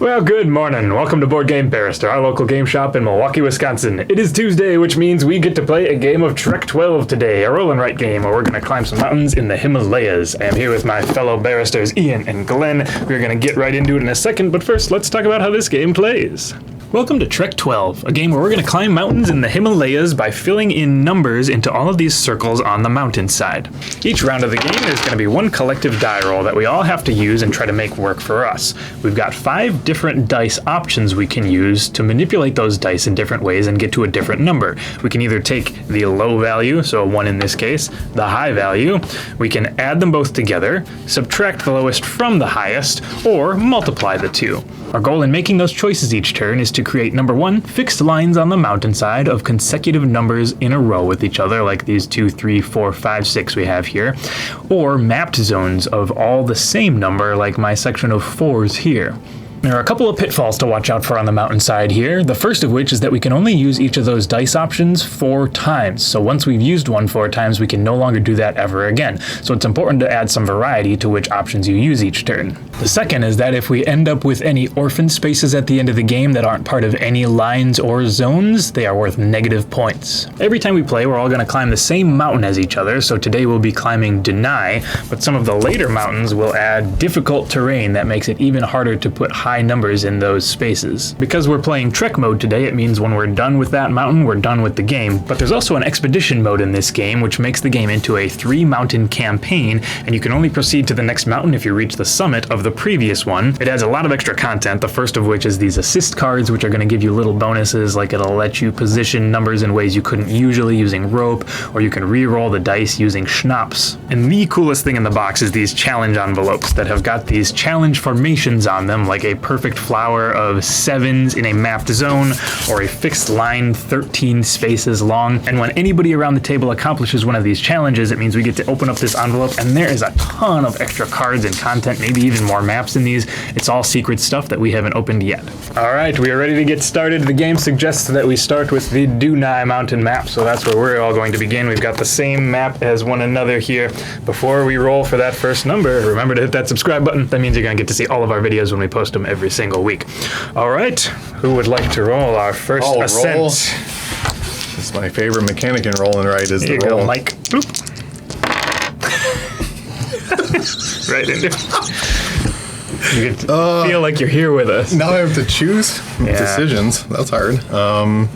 Well, good morning. Welcome to Board Game Barrister, our local game shop in Milwaukee, Wisconsin. It is Tuesday, which means we get to play a game of Trek 12 today, a roll and write game where we're going to climb some mountains in the Himalayas. I am here with my fellow barristers, Ian and Glenn. We're going to get right into it in a second, but first, let's talk about how this game plays. Welcome to Trek 12, a game where we're going to climb mountains in the Himalayas by filling in numbers into all of these circles on the mountainside. Each round of the game, there's going to be one collective die roll that we all have to use and try to make work for us. We've got 5 different dice options we can use to manipulate those dice in different ways and get to a different number. We can either take the low value, so a 1 in this case, the high value, we can add them both together, subtract the lowest from the highest, or multiply the two. Our goal in making those choices each turn is to create, number 1, fixed lines on the mountainside of consecutive numbers in a row with each other, like these 2, 3, 4, 5, 6 we have here, or mapped zones of all the same number, like my section of 4s here. There are a couple of pitfalls to watch out for on the mountainside here, the first of which is that we can only use each of those dice options 4 times. So once we've used one 4 times, we can no longer do that ever again. So it's important to add some variety to which options you use each turn. The second is that if we end up with any orphan spaces at the end of the game that aren't part of any lines or zones, they are worth negative points. Every time we play, we're all going to climb the same mountain as each other, so today we'll be climbing Deny, but some of the later mountains will add difficult terrain that makes it even harder to put high numbers in those spaces. Because we're playing Trek mode today, it means when we're done with that mountain, we're done with the game. But there's also an expedition mode in this game, which makes the game into a 3-mountain campaign, and you can only proceed to the next mountain if you reach the summit of the previous one. It adds a lot of extra content, the first of which is these assist cards, which are going to give you little bonuses, like it'll let you position numbers in ways you couldn't usually using rope, or you can re-roll the dice using schnapps. And the coolest thing in the box is these challenge envelopes that have got these challenge formations on them, like a perfect flower of 7s in a mapped zone, or a fixed line 13 spaces long. And when anybody around the table accomplishes one of these challenges, it means we get to open up this envelope, and there is a ton of extra cards and content, maybe even more maps in these. It's all secret stuff that we haven't opened yet. All right, we are ready to get started. The game suggests that we start with the Dunai mountain map, so that's where we're all going to begin. We've got the same map as one another here. Before we roll for that first number, remember to hit that subscribe button. That means you're going to get to see all of our videos when we post them every single week. All right, who would like to roll our first ascent? Roll. It's my favorite mechanic in roll and write is Here the you roll. go, Mike. Boop. Right into You can feel like you're here with us. Now I have to choose decisions. That's hard.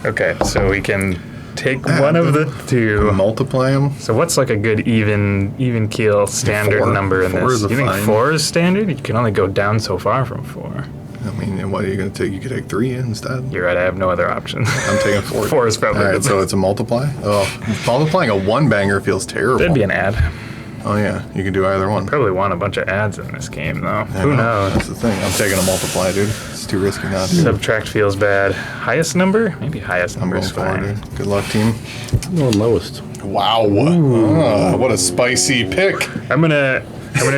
Okay, so we can take one of the two. Multiply them. So what's like a good even keel standard 4. number in 4 this? is You think fine. 4 is standard? You can only go down so far from 4. I mean, what are you going to take? You could take 3 instead. You're right, I have no other options. I'm taking 4. 4 is probably All right, good. so it's a multiply. Oh, multiplying a 1-banger feels terrible. That'd be an ad. Oh yeah, you can do either one. Probably want a bunch of ads in this game though. I Who know. knows? That's the thing. I'm taking a multiply, dude. It's too risky not to. Subtract feels bad. Highest number? Maybe highest I'm number going is 4, fine. dude. Good luck, team. I'm going lowest. Wow. What a spicy pick. I'm gonna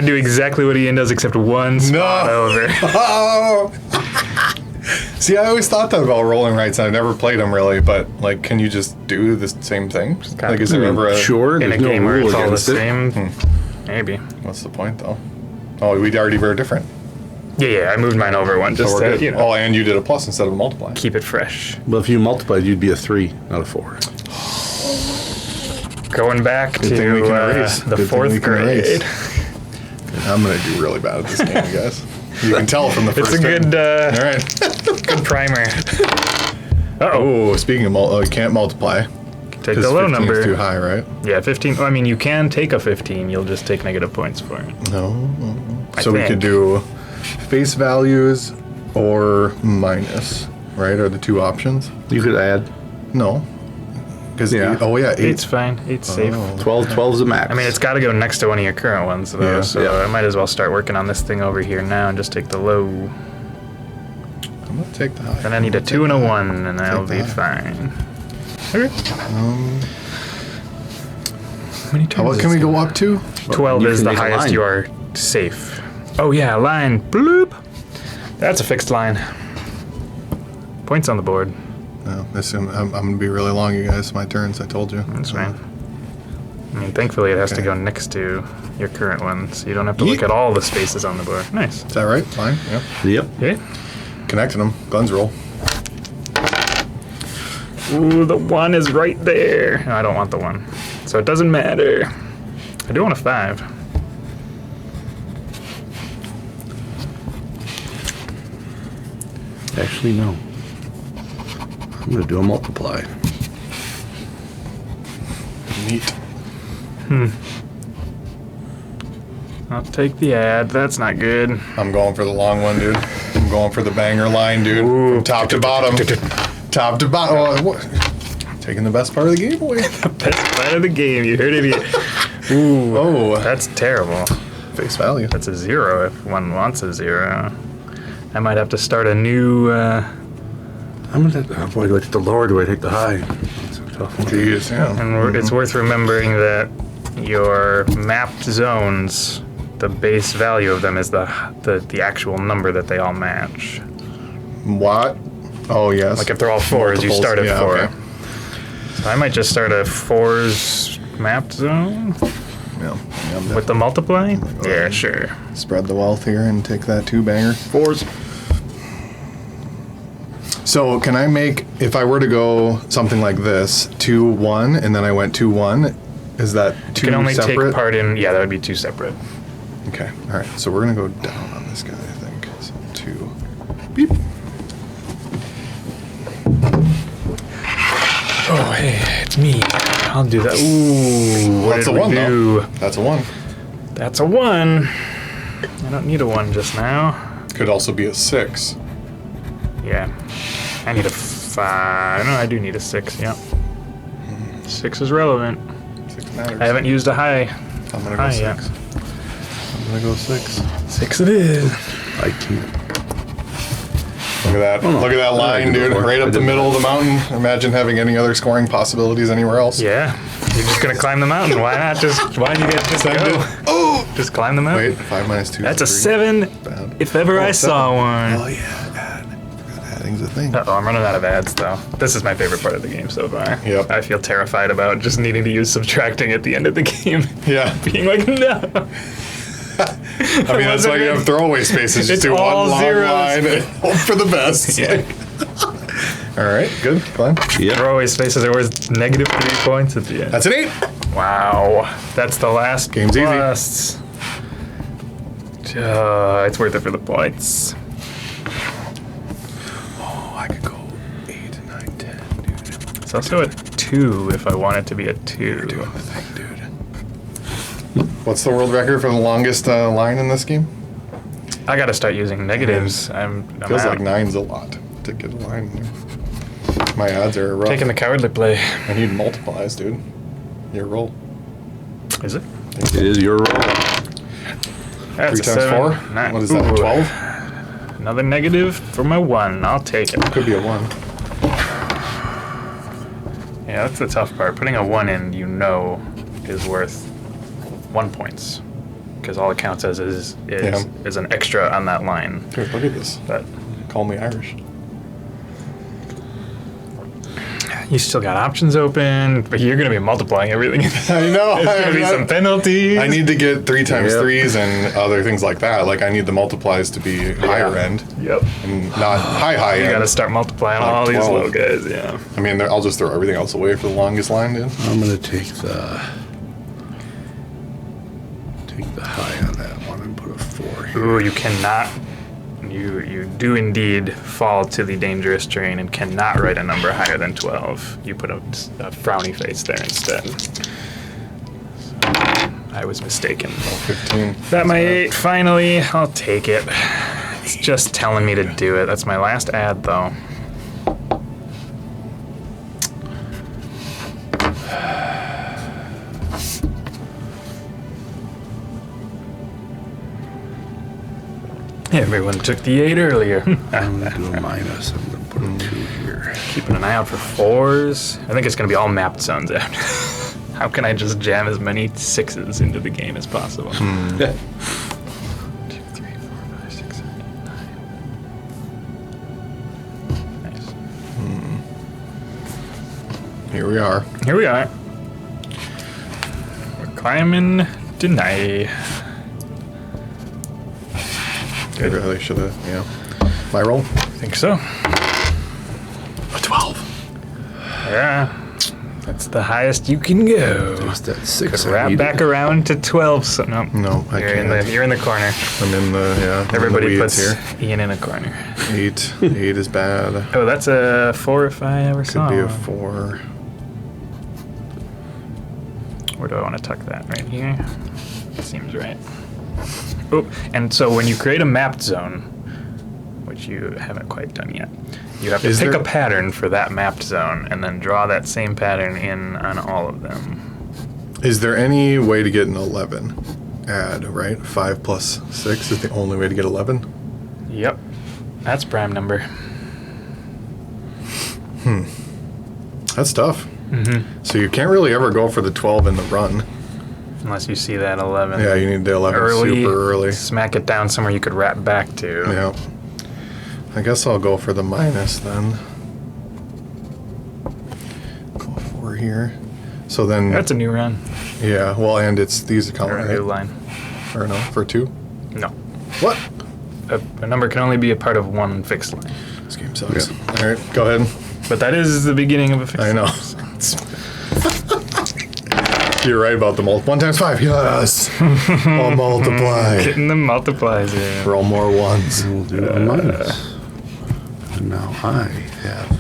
do exactly what Ian does except one spot over. Oh. See, I always thought that about rolling rights, and I never played them really. But like, can you just do the same thing? Like, is there ever a Sure, In a there's no game where rule it's all the against it. same? Maybe. What's the point, though? Oh, we'd already very different. Yeah, I moved mine over one just So we're to, good. you know, Oh, and you did a plus instead of a multiply. keep it fresh. Well, if you multiplied, you'd be a 3, not a 4. Going back Good thing we to can erase. the Good thing we 4th can grade. erase. I'm gonna do really bad at this game, guys. You can tell from the first. It's a turn. good, All right. good primer. Uh-oh. Oh, speaking of you can't multiply. Take 'cause the low 15 number. is too high, right? Yeah, 15. Well, I mean, you can take a 15. You'll just take negative points for it. No. I So we think. could do face values or minus, right? Are the 2 options? You could add No. Because Yeah. Eight's 8. fine. 8's safe. 12. 12 is the max. I mean, it's got to go next to one of your current ones, though, Yeah. so Yeah. I might as well start working on this thing over here now and just take the low. I'm gonna take the high. Then I need a 2 and a 1, and I'll be that. fine. Okay. How many turns What is can we this? go up to? 12 You is can the make a highest line. you are safe. Oh yeah, line. Bloop. That's a fixed line. Points on the board. No, I'm gonna be really long, you guys. My turns. I told you. That's fine. I mean, thankfully it has to Okay. go next to your current one, so you don't have to look Yeet. at all the spaces on the board. Nice. Is that right? Fine. Yeah. Yep. Okay. connecting them. Guns roll. Ooh, the 1 is right there. No, I don't want the 1. So it doesn't matter. I do want a 5. Actually, no. I'm gonna do a multiply. Neat. I'll take the ad. That's not good. I'm going for the long one, dude. I'm going for the banger line, dude. Ooh. From top to bottom. Top to bottom. Oh, what? Taking the best part of the game away. Best part of the game. You heard it here. Ooh. Oh. That's terrible. Face value. That's a 0 if one wants a 0. I might have to start a new. I'm gonna. Oh boy, do I take the lower? Or do I take the high? It's a tough one. Jeez, yeah. And it's worth remembering that your mapped zones, the base value of them is the actual number that they all match. What? Oh, yes. Like if they're all 4s, you Multiples, start at yeah, 4. okay. So I might just start a 4s mapped zone Yeah. with the multiply. Yeah, sure. Spread the wealth here and take that 2 banger. 4s. So can I make, if I were to go something like this, 2-1, and then I went 2-1, is that 2 You can only separate? take part in. Yeah, that would be 2 separate. Okay, all right. So we're gonna go down on this guy, I think. So 2. Beep. Oh, hey, it's me. I'll do that. Ooh, what That's did a 1, we do? though. That's a 1. That's a 1. I don't need a 1 just now. Could also be a 6. Yeah. I need a 5. No, I do need a 6, yeah. 6 is relevant. 6 matters. I haven't used a high. I'm gonna go High 6. yet. I'm gonna go 6. 6 it is. I can't. Look at that. Oh, no. Look at that I line, did dude. before. Right I up the did middle of the mountain. Imagine having any other scoring possibilities anywhere else. Yeah. You're just gonna climb the mountain. Why not just, why don't you guys just go? Oh! Just climb the mountain. Wait, 5 minus 2 That's a is 3. 7 Bad. if ever I saw Oh, one. yeah, add. Adding's a thing. Uh-oh, I'm running out of ads, though. This is my favorite part of the game so far. Yep. I feel terrified about just needing to use subtracting at the end of the game. Yeah. Being like, no. I mean, that's why you have throwaway spaces. Just It's do one all long zeros. line and hope for the best. Yeah. All right, good. Fun. Yeah. Throwaway spaces are worth negative 3 points at the end. That's an 8. Wow. That's the last Game's easy. plus. It's worth it for the points. Oh, I could go 8, 9, 10, dude. It's also a 2 if I want it to be a 2. Doing the thing, dude. What's the world record for the longest line in this game? I gotta start using negatives. I'm Feels out. like 9's a lot to get a line. My odds are rough. Taking the cowardly play. I need multiplies, dude. Your roll. Is it? It is your roll. That's 3 a times 7. 4? Nine. What is that, Ooh. 12? Another negative for my 1. I'll take it. Could be a 1. Yeah, that's the tough part. Putting a 1 in, you know, is worth 1 points. Because all it counts as is an extra on that line. Dude, look at this. But Call me Irish. you still got options open, but you're going to be multiplying everything. I know. There's going to be some penalties. I need to get 3 times Yep. 3s and other things like that. Like, I need the multiplies to be higher end Yep. and not high You end. got to start multiplying Like all these 12. little guys, yeah. I mean, I'll just throw everything else away for the longest line, dude. I'm gonna take the high on that one and put a 4 here. Ooh, you cannot. You do indeed fall to the dangerous terrain and cannot write a number higher than 12. You put a frowny face there instead. So, I was mistaken. 15. Got my 8 finally. I'll take it. It's just telling me to do it. That's my last ad though. Everyone took the 8 earlier. I'm gonna do a minus. I'm gonna put a 2 here. Keeping an eye out for 4s. I think it's going to be all mapped zones out. How can I just jam as many 6s into the game as possible? 2, 3, 4, 5, 6, 7, 8, 9. Nice. Here we are. Here we are. We're climbing tonight. I really should have, yeah. My roll. think so. A 12. Yeah. That's the highest you can go. What's that? 6. Could wrap back around to 12. So no. No, I can't. You're in the corner. I'm in the, Everybody I'm in the puts weeds here. Ian in a corner. 8. 8 is bad. Oh, that's a 4 if I ever saw Could be a one. 4. Where do I want to tuck that? Right here? Seems right. Oh, and so when you create a mapped zone, which you haven't quite done yet, you have to pick a pattern for that mapped zone and then draw that same pattern in on all of them. Is there any way to get an 11? Add, right? 5 plus 6 is the only way to get 11? Yep. That's prime number. That's tough. Mm-hmm. So you can't really ever go for the 12 in the run. Unless you see that 11. Yeah, you need the 11 super early. Smack it down somewhere you could wrap back to. Yeah. I guess I'll go for the minus then. Go 4 here. So then... That's a new run. Yeah, well, and it's these count, Or a new right? line. Or no, for 2? No. What? A number can only be a part of one fixed line. This game sucks. All right, go ahead. But that is the beginning of a fixed I know. You're right about the 1 times 5. Yes. I'll multiply. Getting the multiplies in. Roll more ones. We'll do a minus. And now I have.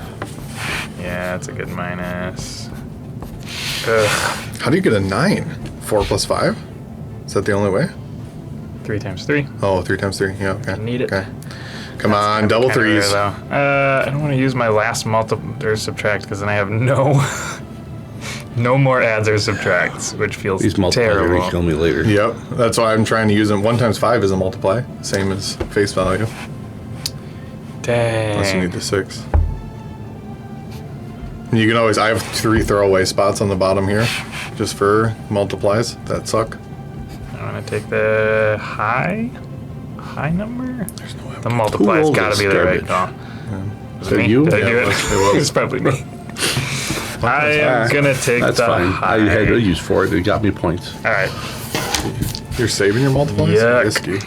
Yeah, that's a good minus. Ugh. How do you get a 9? 4 plus 5? Is that the only way? 3 times 3. Oh, 3 times 3. Yeah, okay. Need it. Okay. Come on, double Kinda rare, threes. though. I don't want to use my last multiply or subtract because then I have no more adds or subtracts, which feels These multipliers are terrible. going to kill me later. Yep, that's why I'm trying to use them. 1 times 5 is a multiply, same as face value. Unless you need Dang. the 6. And you can always, I have 3 throwaway spots on the bottom here, just for multiplies that suck. I want to take the high number. There's no way. The multiply's rolled got to this be the right garbage? call. Was So it me? you? Did I Yeah, do it was. It's probably me. I am gonna take That's the fine. high. I had to use 4. It got me points. All right. You're saving your multiplies? Yuck. Risky.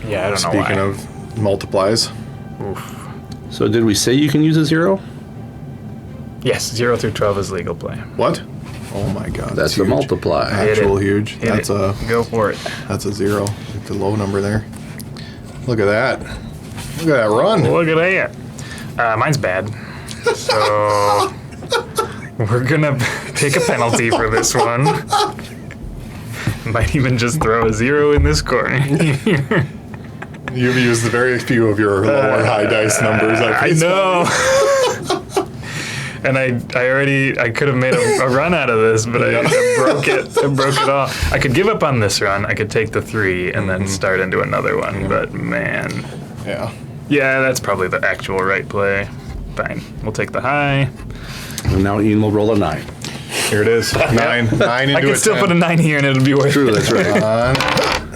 Yeah, I don't know Speaking why. of multiplies, Oof. So did we say you can use a 0? Yes, 0 through 12 is legal play. what? Oh my god. That's the huge. multiply. Hit Actual it. huge. Hit That's it. a Go for it. that's a 0. The low number there. Look at that. Look at that run. Look at that. Mine's bad. So we're gonna take a penalty for this one. Might even just throw a 0 in this corner. You've used the very few of your low and high dice numbers. I know. And I could have made a run out of this, but I broke it. I broke it all. I could give up on this run. I could take the 3 and then start into another one. But man, Yeah. yeah, that's probably the actual right play. Fine, we'll take the high. And now Ian will roll a 9. Here it is. 9. 9 into I could still 10. put a 9 here and it'll be worth True, it. that's right.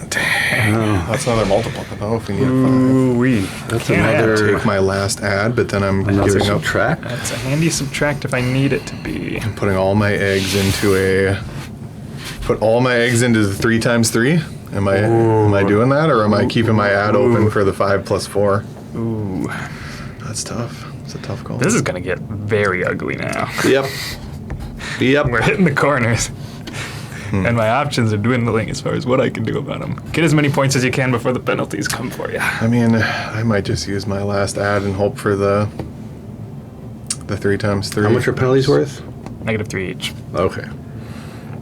Dang. That's another multiple. I don't know if we need a 5. Ooh-wee. That's Can't another. Take my last add, but then I'm Another giving up, subtract. That's a handy subtract if I need it to be. putting all my eggs into a. Put all my eggs into the 3 times 3. Am I doing that, or am I keeping my add open for the 5 plus 4? Ooh. That's tough. It's a tough call. This is gonna get very ugly now. Yep. Yep. We're hitting the corners. And my options are dwindling as far as what I can do about them. Get as many points as you can before the penalties come for you. I mean, I might just use my last add and hope for the 3 times 3. How much are penalties worth? -3 each. Okay.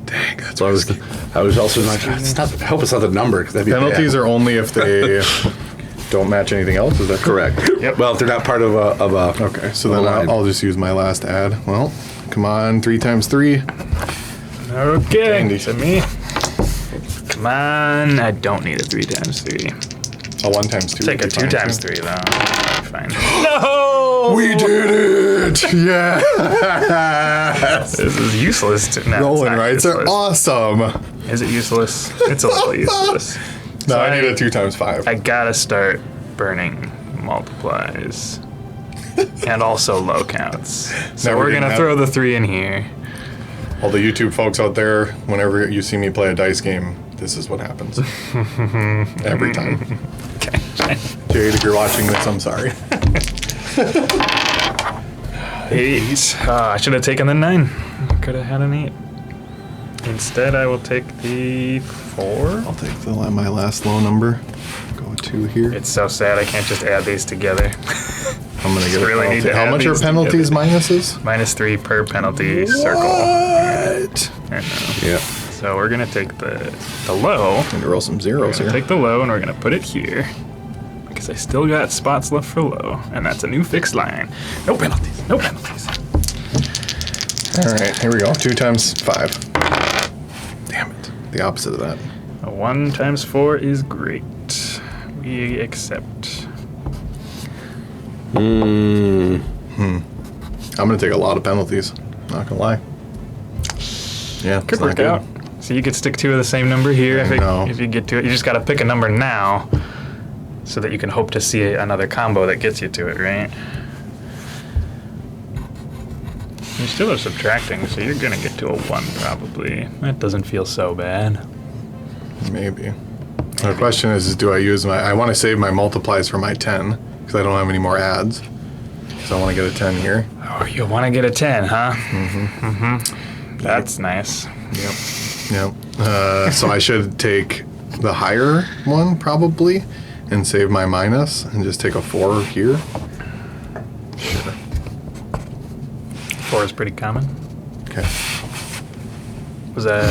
Dang, that's So I was also not. It's not. I hope it's not the number, because that'd be penalties bad. are only if they don't match anything else. Is that correct. Yep. Well, if they're not part of a. Okay, so of a then line. I'll just use my last add. Well, come on, 3 times 3. Okay, Dandy. to me. Come on, I don't need a 3 times 3. A 1 times 2. Take a would be 2 fine, times too. 3 though. Fine. No! We did it! Yeah! This is useless. No, Rolling it's not rights are useless. awesome. Is it useless? It's a little useless. No, So I need a 2 times 5. I gotta start burning multiplies. And also low counts. So Never we're getting gonna that. throw the 3 in here. All the YouTube folks out there, whenever you see me play a dice game, this is what happens. Every time. Okay. Jade, if you're watching this, I'm sorry. 8. I should have taken the 9. Could have had an 8. Instead, I will take the 4. I'll take my last low number. Go with 2 here. It's so sad I can't just add these together. I'm gonna get a really need penalty. to How add much are these penalties, together. minuses? -3 per penalty circle. What? I know. Yeah. So we're gonna take the low. I'm gonna roll some We're zeros gonna here. take the low and we're gonna put it here. Because I still got spots left for low. And that's a new fixed line. No penalties. No penalties. All right, here we go. 2 times 5. Damn it. The opposite of that. A 1 times 4 is great. We accept. I'm gonna take a lot of penalties. Not gonna lie. Yeah, Could it's not work good. out. So you could stick 2 of the same number here No. if you get to it. You just gotta pick a number now so that you can hope to see another combo that gets you to it, right? You still are subtracting, so you're gonna get to a 1 probably. That doesn't feel so bad. Maybe. The question is do I use I want to save my multiplies for my 10 because I don't have any more adds. So I want to get a 10 here. Oh, you wanna get a 10, huh? Mm-hmm. That's nice. Yep. So I should take the higher one probably and save my minus and just take a 4 here. 4 is pretty common. Okay. Was that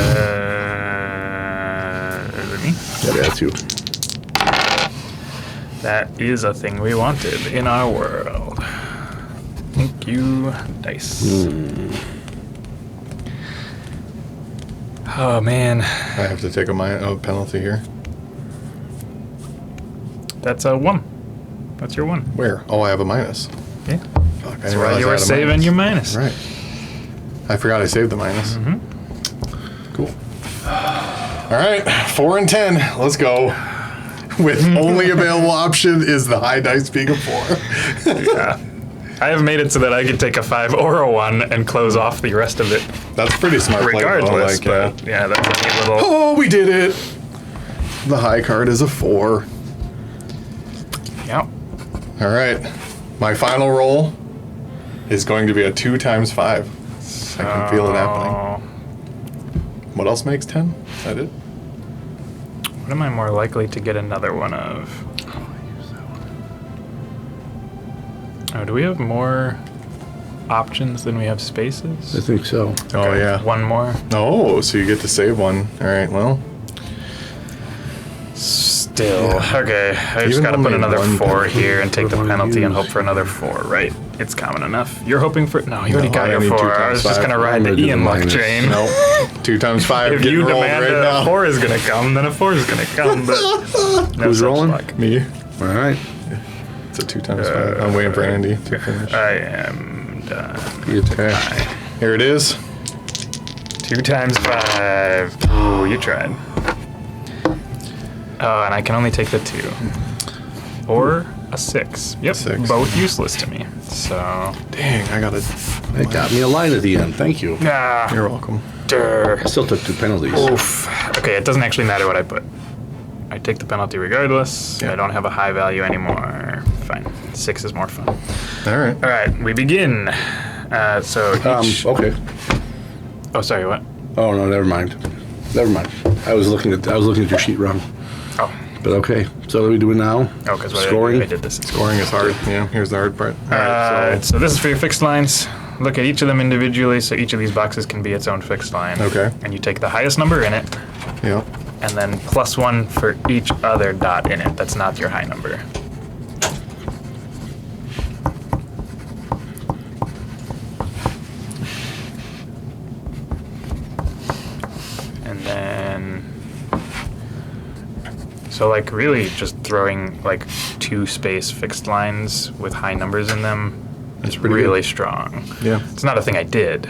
is it me? Yeah, that's you. That is a thing we wanted in our world. Thank you, dice. Oh man, I have to take a penalty here. that's a 1. That's your 1. Where? Oh, I have a minus. Yeah. Fuck, I That's didn't why realize you I were had a saving minus. your minus. Right. I forgot I saved the minus. Cool. All right, 4 and 10. Let's go. With only available option is the high dice being a 4. Yeah. I have made it so that I can take a 5 or a 1 and close off the rest of it That's pretty smart play, though, regardless. like, But yeah, that's a neat little. Oh, we did it. The high card is a 4. Yep. All right. My final roll is going to be a 2 times 5. I can feel it happening. What else makes 10? Is that it? What am I more likely to get another one of? Oh, do we have more options than we have spaces? I think so. Oh, yeah. One more. Oh, so you get to save one. All right, well. Still. Okay, I just Even gotta put only another one 4 penalty here and take the for one penalty and use. hope for another 4, right? It's common enough. You're hoping for. No, you already No, got I your need 2 4. I times was just 5. gonna ride I'm the gonna do Ian the luck minus. chain. Nope. 2 times 5. If getting you rolled demand right a now. 4 is gonna come, then a 4 is gonna come. But no Who's such rolling? luck. Me. All right. It's a 2 times 5. I'm waiting for Andy to finish. I am done. Okay. Here it is. 2 times 5. Ooh, you tried. Oh, and I can only take the 2. Or a 6. Yep, 6. both useless to me. So, Dang, I got it. It got me a line at the end. Thank you. nah. You're welcome. Durr. I still took 2 penalties. Oof. Okay, it doesn't actually matter what I put. I take the penalty regardless. Yeah. I don't have a high value anymore. Fine. 6 is more fun. All right. All right, we begin. So each. Okay. Oh, sorry. What? Oh no, never mind. Never mind. I was looking at your sheet wrong. Oh. But okay. So what are we doing now? Oh, because Scoring? I did this. Scoring is hard. Yeah, here's the hard part. All right, So this is for your fixed lines. Look at each of them individually, so each of these boxes can be its own fixed line. Okay. And you take the highest number in it, Yeah. and then +1 for each other dot in it. That's not your high number. And then, so like really just throwing like 2 space fixed lines with high numbers in them That's is pretty really good. strong. Yeah. It's not a thing I did,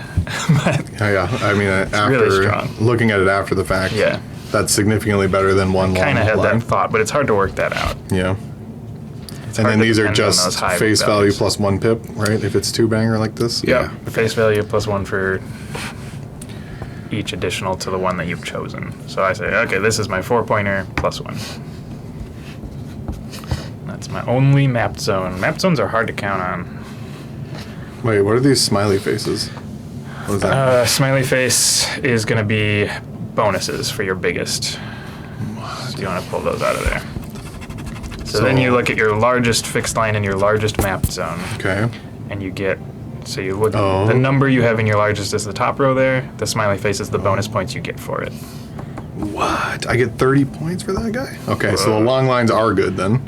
but Yeah. I mean, after really strong. looking at it after the fact, Yeah. that's significantly better than one long kind of had line. that thought, but it's hard to work that out. Yeah. It's And hard then to these are depend on those just high face value values. plus 1 pip, right? If it's 2 banger like this. Yeah. The face value +1 for each additional to the one that you've chosen. So I say, okay, this is my 4-pointer +1. That's my only mapped zone. Mapped zones are hard to count on. Wait, what are these smiley faces? What is that? Smiley face is going to be bonuses for your biggest. So you want to pull those out of there. So then you look at your largest fixed line in your largest mapped zone. Okay. And you get, so you look, the number you have in your largest is the top row there. The smiley face is the bonus points you get for it. What? I get 30 points for that guy? Okay, so the long lines are good then.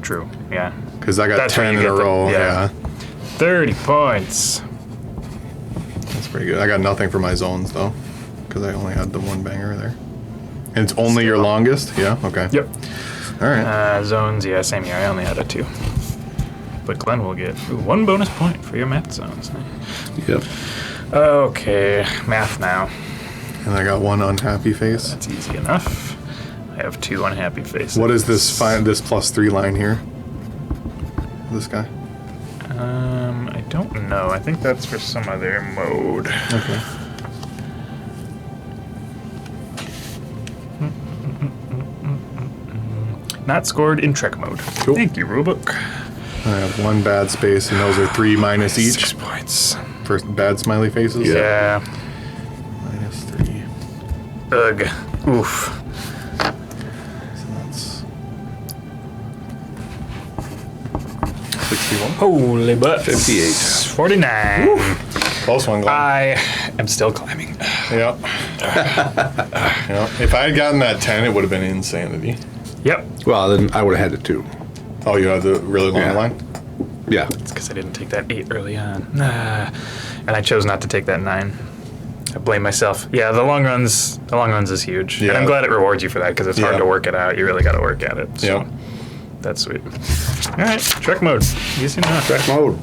True, yeah. Because I got That's where 10 you in a get the- row. yeah. 30 points. That's pretty good. I got nothing for my zones though, because I only had the one banger there. And it's only your longest? Yeah, okay. Yep. All right. Zones, yeah, same here. I only had a 2. But Glenn will get 1 bonus point for your math zones. Yep. Okay, math now. And I got 1 unhappy face. That's easy enough. I have 2 unhappy faces. What is this this +3 line here? This guy? I don't know. I think that's for some other mode. Okay. Not scored in Trek mode. Cool. Thank you, rulebook. I have 1 bad space, and those are 3 minus each 6 points. for bad smiley faces. Yeah. -3. Ugh. Oof. So that's 61. Holy butt. 58. 49. Close one, Glenn. I am still climbing. Yep. Yep. If I had gotten that 10, it would have been insanity. Yep. Well, then I would have had it too. Oh, you had the really long Yeah. line? Yeah. It's because I didn't take that 8 early on. And I chose not to take that 9. I blame myself. Yeah, the long runs is huge. Yeah. And I'm glad it rewards you for that because it's hard Yeah. to work it out. You really got to work at it. So Yep. that's sweet. All right, Trek mode. Easy enough. Track mode.